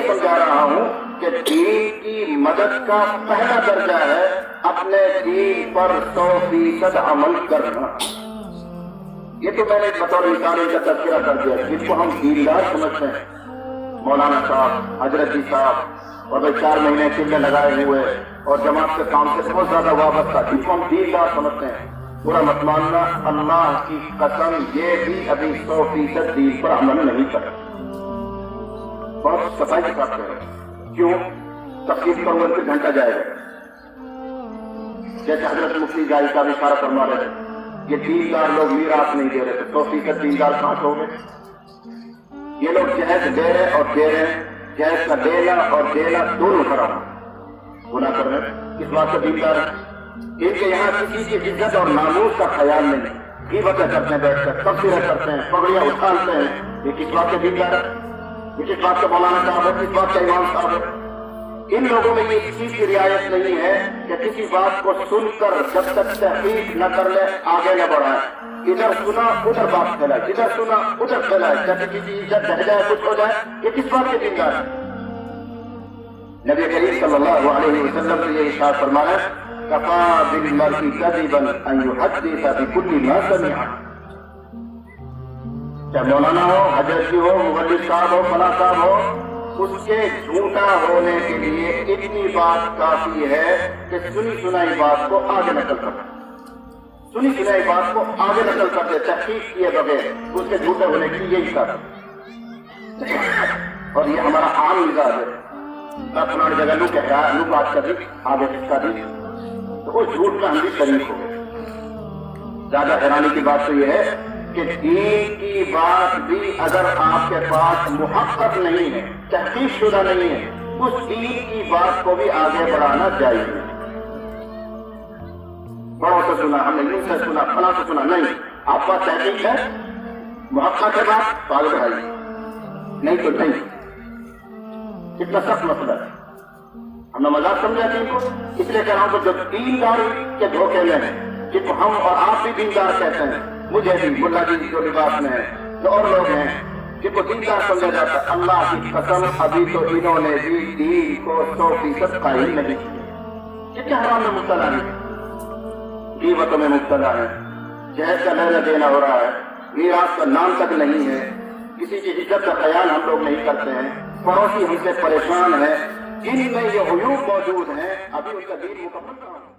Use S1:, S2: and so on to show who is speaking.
S1: یہ سمجھا رہا ہوں کہ دین کی مدد کا پہلا درجہ ہے اپنے دین پر 100% عمل کرنا. یہ تو میں نے بطور مثال کا تذکرہ کر دیا. جس کو ہم دیندار سمجھتے ہیں، مولانا صاحب، حضرت جی صاحب، اور 4 مہینے چلے لگائے ہوئے اور جماعت کے کام سے بہت زیادہ وابستہ، جس کو ہم دیندار سمجھتے ہیں، پورا مت ماننا، اللہ کی قسم یہ بھی ابھی 100% دین پر عمل نہیں کرتا. بہت صفائی کے ساتھ کریں. کیوں؟ تفصیل پر وہ گھنٹہ جائے گا. جیسے حضرت مفتی جائی کا بھی اشارہ فرما رہے تھے، یہ دیندار لوگ میراث نہیں دے رہے تھے. 100% دیندار کہاں سے ہو گئے؟ یہ لوگ جہیز دے رہے اور دے رہے ہیں. جہیز کا دینا اور دینا دونوں طرح گناہ کر رہے ہیں. اس بات سے دیندار ہے ان کے یہاں کسی کی عزت اور ناموس کا خیال نہیں. غیبتیں کرتے ہیں بیٹھ کر، تبصرے کرتے ہیں، پگڑیاں اچھالتے ہیں. یہ کس بات سے دیندار ہے؟ یہ کس بات کا مولانا صاحب ہے؟ کس بات کا امام صاحب ہے؟ ان لوگوں میں یہ چیز کی رعایت نہیں ہے کہ کسی بات کو سن کر جب تک تحقیق نہ کر لے آگے نہ بڑھائے. ادھر سنا ادھر بات پھیلائے، ادھر سنا ادھر پھیلائے، جب کسی کی عزت ڈہ جائے، کچھ ہو جائے. یہ کس بات کے دیندار ہے؟ نبی کریم صلی اللہ علیہ وسلم سے یہ ارشاد فرمایا ہے، کفا بالمرء کذبا ان یحدث بکل ما سمع. چاہے مولانا ہو، حضرت جی ہو، مولوی صاحب ہو، فلاں صاحب ہو، اس کے جھوٹا ہونے کے لیے اتنی بات کافی ہے کہ سنی سنائی بات کو آگے نقل کر دے. سنی سنائی بات کو آگے نقل کر دے تحقیق کیے بغیر. اس کے جھوٹے ہونے کی یہی کر. اور یہ ہمارا عام مزاج ہے. فلاں جگہ لو کہہ رہا ہے، لو بات کر دی، آگے کس کا دی، تو اس جھوٹ کا ہم بھی شریک ہو گئے. زیادہ حیرانی کی بات تو یہ ہے کہ دین کی بات بھی اگر آپ کے پاس محقق نہیں ہے، تحقیق شدہ نہیں ہے، اس دین کی بات کو بھی آگے بڑھانا چاہیے. بڑوں سے سنا، ہم نے یوں سے سنا، فلاں سے سنا، نہیں. آپ کا تحقیق ہے، محقق ہے بات تو آگے بڑھائیے، نہیں تو نہیں. کتنا سخت مسئلہ ہے. ہم نے مذاق سمجھا دین کو. اس لیے کہہ رہا ہوں کہ جو دیندار کے دھوکے میں ہیں، جس کو ہم اور آپ بھی دیندار کہتے ہیں، مجھے بھی، ملا جی جو لباس میں ہے، جو اور لوگ ہیں جن کو دیندار سمجھا جاتا ہے، اللہ کی قسم ابھی تو انہوں نے بھی دین کو 100% قائم نہیں کیا. کتنے حرام میں مبتلا ہیں، غیبتوں میں مبتلا ہے، جہیز کا لینا دینا ہو رہا ہے، میراث کا نام تک نہیں ہے، کسی کی عزت کا خیال ہم لوگ نہیں کرتے ہیں، پڑوسی ہم سے پریشان ہے. ان میں یہ عیوب موجود ہیں، ابھی ان کا دین مکمل کہاں ہے.